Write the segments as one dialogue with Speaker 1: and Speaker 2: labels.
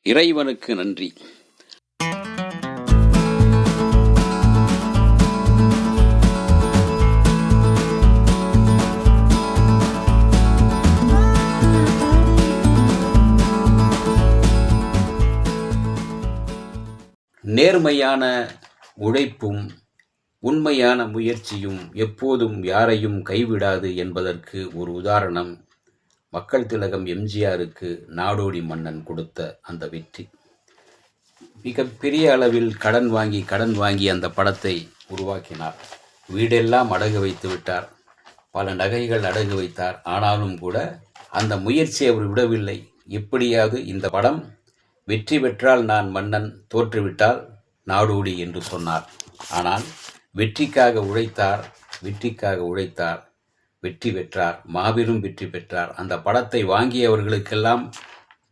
Speaker 1: இறைவனுக்கு நன்றி. நேர்மையான உழைப்பும் உண்மையான முயற்சியும் எப்போதும் யாரையும் கைவிடாது என்பதற்கு ஒரு உதாரணம் மக்கள் திலகம் எம்ஜிஆருக்கு நாடோடி மன்னன் கொடுத்த அந்த வெற்றி. மிக பெரிய அளவில் கடன் வாங்கி அந்த படத்தை உருவாக்கினார். வீடெல்லாம் அடகு வைத்து விட்டார், பல நகைகள் அடகு வைத்தார். ஆனாலும் கூட அந்த முயற்சியை அவர் விடவில்லை. எப்படியாவது இந்த படம் வெற்றி பெற்றால் நான் மன்னன், தோற்றுவிட்டால் நாடோடி என்று சொன்னார். ஆனால் வெற்றிக்காக உழைத்தார், வெற்றி பெற்றார், மாபெரும் வெற்றி பெற்றார். அந்த படத்தை வாங்கியவர்களுக்கெல்லாம்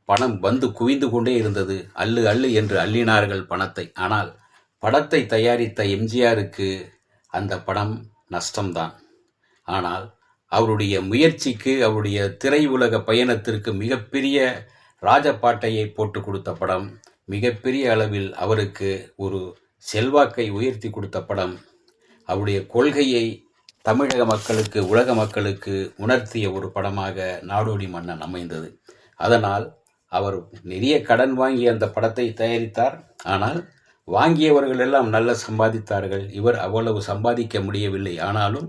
Speaker 1: பணம் வந்து குவிந்து கொண்டே இருந்தது. அள்ளு என்று அள்ளினார்கள் பணத்தை. ஆனால் படத்தை தயாரித்த எம்ஜிஆருக்கு அந்த படம் நஷ்டம்தான். ஆனால் அவருடைய முயற்சிக்கு, அவருடைய திரையுலக பயணத்திற்கு மிகப்பெரிய ராஜபாட்டையை போட்டு கொடுத்த படம், மிகப்பெரிய அளவில் அவருக்கு ஒரு செல்வாக்கை உயர்த்தி கொடுத்த படம், அவருடைய கொள்கையை தமிழக மக்களுக்கு, உலக மக்களுக்கு உணர்த்திய ஒரு படமாக நாடோடி மன்னன் அமைந்தது. அதனால் அவர் நிறைய கடன் வாங்கி அந்த படத்தை தயாரித்தார். ஆனால் வாங்கியவர்கள் எல்லாம் நல்ல சம்பாதித்தார்கள். இவர் அவ்வளவு சம்பாதிக்க முடியவில்லை. ஆனாலும்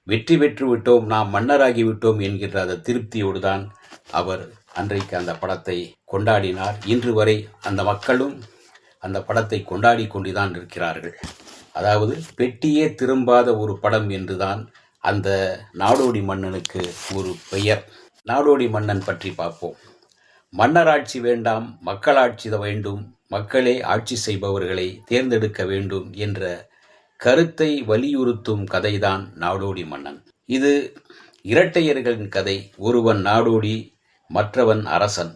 Speaker 1: வெற்றி பெற்று விட்டோம், நாம் மன்னராகி விட்டோம் என்கின்ற அந்த திருப்தியோடு தான் அவர் அன்றைக்கு அந்த படத்தை கொண்டாடினார். இன்று வரை அந்த மக்களும் அந்த படத்தை கொண்டாடி கொண்டுதான் இருக்கிறார்கள். அதாவது பெட்டியே திரும்பாத ஒரு படம் என்றுதான் அந்த நாடோடி மன்னனுக்கு ஒரு பெயர். நாடோடி மன்னன் பற்றி பார்ப்போம். மன்னராட்சி வேண்டாம், மக்களாட்சி வேண்டும், மக்களே ஆட்சி செய்பவர்களை தேர்ந்தெடுக்க வேண்டும் என்ற கருத்தை வலியுறுத்தும் கதைதான் நாடோடி மன்னன். இது இரட்டையர்களின் கதை. ஒருவன் நாடோடி, மற்றவன் அரசன்.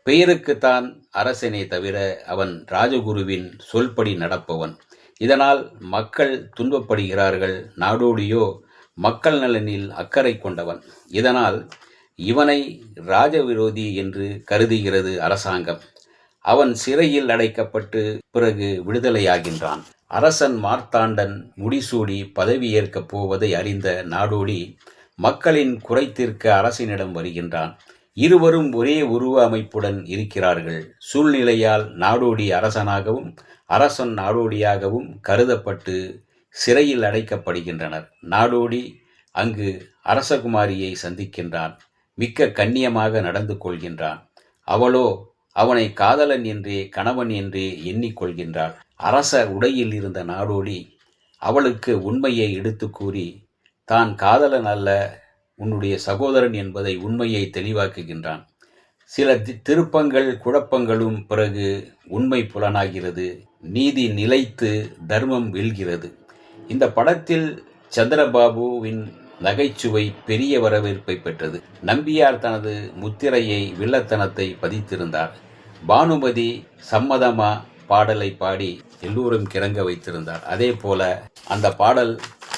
Speaker 1: பெயருக்குத்தான் அரசனே தவிர அவன் ராஜகுருவின் சொல்படி நடப்பவன். இதனால் மக்கள் துன்பப்படுகிறார்கள். நாடோடியோ மக்கள் நலனில் அக்கறை கொண்டவன். இதனால் இவனை ராஜவிரோதி என்று கருதுகிறது அரசாங்கம். அவன் சிறையில் அடைக்கப்பட்டு பிறகு விடுதலையாகின்றான். அரசன் மார்த்தாண்டன் முடிசூடி பதவியேற்கப் போவதை அறிந்த நாடோடி மக்களின் குறை தீர்க்க அரசனிடம் வருகின்றான். இருவரும் ஒரே உருவ அமைப்புடன் இருக்கிறார்கள். சூழ்நிலையால் நாடோடி அரசனாகவும் அரசன் நாடோடியாகவும் கருதப்பட்டு சிறையில் அடைக்கப்படுகின்றனர். நாடோடி அங்கு அரசகுமாரியை சந்திக்கின்றான். மிக்க கண்ணியமாக நடந்து கொள்கின்றான். அவளோ அவனை காதலன் என்றே, கணவன் என்றே எண்ணிக்கொள்கின்றாள். அரச உடையில் இருந்த நாடோடி அவளுக்கு உண்மையை எடுத்து கூறி, தான் காதலன் அல்ல, உன்னுடைய சகோதரன் என்பதை உண்மையை தெளிவாக்குகின்றான். சில திருப்பங்கள் குழப்பங்களும் பிறகு உண்மை புலனாகிறது. நீதி நிலைத்து தர்மம் வெல்கிறது. இந்த படத்தில் சந்திரபாபுவின் நகைச்சுவை பெரிய வரவேற்பை பெற்றது. நம்பியார் தனது முத்திரையை, வில்லத்தனத்தை பதித்திருந்தார். பானுமதி சம்மதமா பாடலை பாடி எல்லோரும் கிறங்க வைத்திருந்தார். அதே போல அந்த பாடல்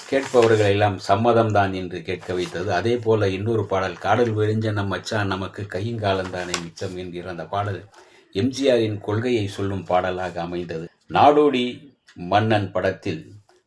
Speaker 1: கேட்பவர்கள் எல்லாம் சம்மதம்தான் என்று கேட்க வைத்தது. அதே போல இன்னொரு பாடல், காடல் விழிஞ்ச நம் மச்சான் நமக்கு கையுங்காலந்தானே மிச்சம் என்கிற அந்த பாடல் எம்ஜிஆரின் கொள்கையை சொல்லும் பாடலாக அமைந்தது. நாடோடி மன்னன் படத்தில்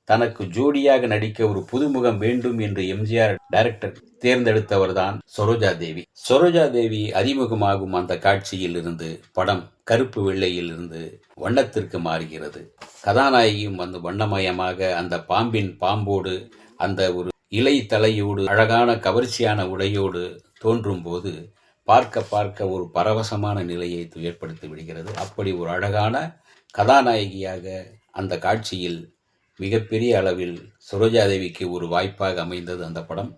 Speaker 1: தனக்கு ஜோடியாக நடிக்க ஒரு புதுமுகம் வேண்டும் என்று எம்ஜிஆர் டைரக்டர் தேர்ந்தெடுத்தவர்தான் சரோஜா தேவி. சரோஜா தேவி அறிமுகமாகும் அந்த காட்சியில் இருந்து படம் கருப்பு வெள்ளையில் இருந்து வண்ணத்திற்கு மாறுகிறது. கதாநாயகியும் வந்து வண்ணமயமாக அந்த பாம்போடு, அந்த ஒரு இலை தலையோடு, அழகான கவர்ச்சியான உடையோடு தோன்றும் போது பார்க்க ஒரு பரவசமான நிலையை ஏற்படுத்தி விடுகிறது. அப்படி ஒரு அழகான கதாநாயகியாக அந்த காட்சியில் மிகப்பெரிய அளவில் சரோஜாதேவிக்கு ஒரு வாய்ப்பாக அமைந்தது அந்த படம்.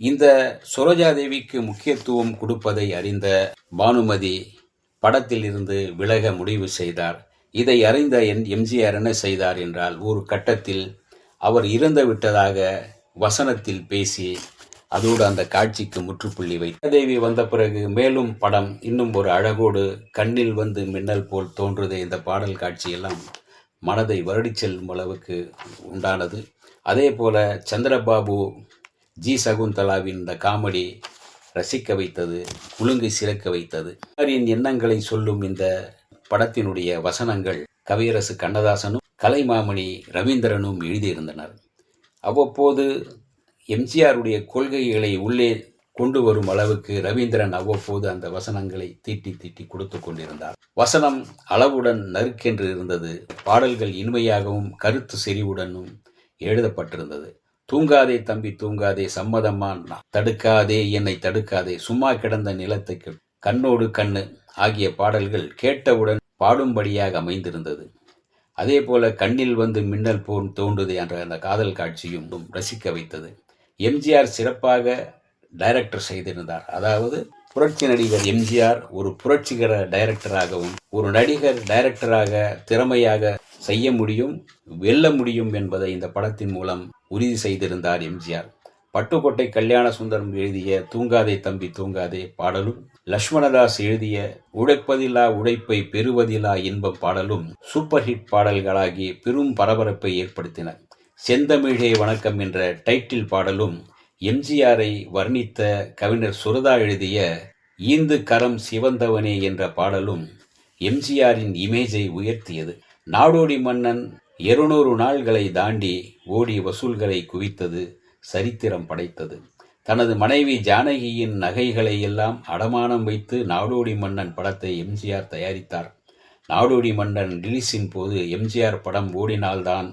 Speaker 1: இந்த சரோஜாதேவிக்கு முக்கியத்துவம் கொடுப்பதை அறிந்த பானுமதி படத்தில் இருந்து விலக முடிவு செய்தார். இதை அறிந்த எம்ஜிஆர் என்ன செய்தார் என்றால், ஒரு கட்டத்தில் அவர் இறந்து விட்டதாக வசனத்தில் பேசி அதோடு அந்த காட்சிக்கு முற்றுப்புள்ளி வைத்தார். தேவி வந்த பிறகு மேலும் படம் இன்னும் ஒரு அழகோடு கண்ணில் வந்து மின்னல் போல் தோன்றுதே இந்த பாடல் காட்சியெல்லாம் மனதை வருடிச் செல்லும் அளவுக்கு உண்டானது. அதே போல சந்திரபாபு, ஜி சகுந்தலாவின் இந்த காமெடி ரசிக்க வைத்தது, குலுங்கி சிறக்க வைத்தது. எண்ணங்களை சொல்லும் இந்த படத்தினுடைய வசனங்கள் கவியரசு கண்ணதாசனும் கலைமாமணி ரவீந்திரனும் எழுதியிருந்தனர். அவ்வப்போது எம்ஜிஆருடைய கொள்கைகளை உள்ளே கொண்டு வரும் அளவுக்கு ரவீந்திரன் அவ்வப்போது அந்த வசனங்களை தீட்டி தீட்டி கொடுத்து கொண்டிருந்தார். வசனம் அளவுடன் நறுக்கென்று இருந்தது. பாடல்கள் இனிமையாகவும் கருத்து செறிவுடனும் எழுதப்பட்டிருந்தது. தூங்காதே தம்பி தூங்காதே, சம்மதம்மா தடுக்காதே என்னை தடுக்காதே, சும்மா கிடந்த நிலத்தை கண்ணோடு கண்ணு ஆகிய பாடல்கள் கேட்டவுடன் பாடும்படியாக அமைந்திருந்தது. அதே போல கண்ணில் வந்து மின்னல் போல் தோன்றுதே என்ற அந்த காதல் காட்சியும் ரசிக்க வைத்தது. எம்ஜிஆர் சிறப்பாக டைரக்டர் செய்திருந்தார். அதாவது புரட்சி நடிகர் எம்ஜிஆர் ஒரு புரட்சிகர டைரக்டராகவும் ஒரு நடிகர் டைரக்டராக திறமையாக செய்ய முடியும், வெல்ல முடியும் என்பதை இந்த படத்தின் மூலம் உறுதி செய்திருந்தார் எம்ஜிஆர். பட்டுக்கோட்டை கல்யாண சுந்தரம் எழுதிய தூங்காதே தம்பி தூங்காதே பாடலும், லட்சுமணதாஸ் எழுதிய உழைப்பதிலா உழைப்பை பெறுவதிலா இன்பம் பாடலும் சூப்பர் ஹிட் பாடல்களாகி பெரும் பரபரப்பை ஏற்படுத்தின. செந்தமிழே வணக்கம் என்ற டைட்டில் பாடலும் எம்ஜிஆரை வர்ணித்த கவிஞர் சுரதா எழுதிய ஈந்து கரம் சிவந்தவனே என்ற பாடலும் எம்ஜிஆரின் இமேஜை உயர்த்தியது. நாடோடி மன்னன் 200 நாள்களை தாண்டி ஓடி வசூல்களை குவித்தது, சரித்திரம் படைத்தது. தனது மனைவி ஜானகியின் நகைகளை எல்லாம் அடமானம் வைத்து நாடோடி மன்னன் படத்தை எம்ஜிஆர் தயாரித்தார். நாடோடி மன்னன் ரிலீஸின் போது எம்ஜிஆர் படம் ஓடினால்தான்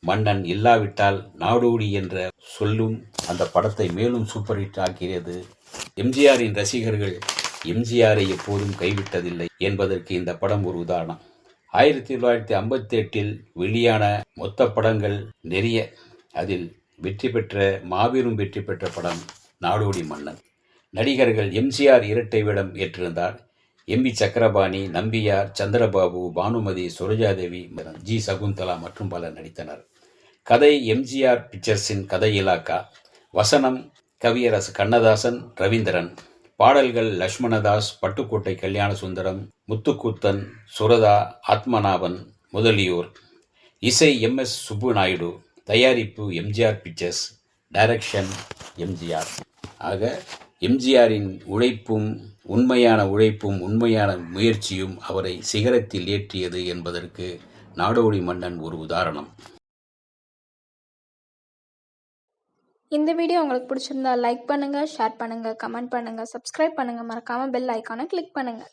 Speaker 1: மன்னன், இல்லாவிட்டால் நாடோடி என்ற சொல்லும் அந்த படத்தை மேலும் சூப்பர் ஹிட் ஆக்கியது. எம்ஜிஆரின் ரசிகர்கள் எம்ஜிஆரை எப்போதும் கைவிட்டதில்லை என்பதற்கு இந்த படம் ஒரு உதாரணம். 1958 வெளியான மொத்த படங்கள் நிறைய. அதில் மாபெரும் வெற்றி பெற்ற படம் நாடோடி மன்னன். நடிகர்கள் எம்ஜிஆர் இரட்டை வேடம் ஏற்றிருந்தார். எம்.வி. சக்கரபாணி, நம்பியார், சந்திரபாபு, பானுமதி, சுரஜாதேவி, ஜி. சகுந்தலா மற்றும் பலர் நடித்தனர். கதை எம்ஜிஆர் பிக்சர்ஸின் கதை இலாக்கா. வசனம் கவியரசு கண்ணதாசன், ரவீந்திரன். பாடல்கள் லட்சுமணதாஸ், பட்டுக்கோட்டை கல்யாண சுந்தரம், முத்துக்கூத்தன், சுரதா, ஆத்மநாபன் முதலியோர். இசை எம்.எஸ். சுப்பு நாயுடு. தயாரிப்பு எம்ஜிஆர் பிக்சர்ஸ். டைரக்ஷன் எம்ஜிஆர். ஆக எம்ஜிஆரின் உழைப்பும் உண்மையான முயற்சியும் அவரை சிகரத்தில் ஏற்றியது என்பதற்கு நாடோடி மன்னன் ஒரு உதாரணம்.
Speaker 2: இந்த வீடியோ உங்களுக்கு பிடிச்சிருந்தா லைக் பண்ணுங்கள், ஷேர் பண்ணுங்கள், கமெண்ட் பண்ணுங்கள், சப்ஸ்கிரைப் பண்ணுங்கள், மறக்காமல் பெல் ஐக்கானை கிளிக் பண்ணுங்கள்.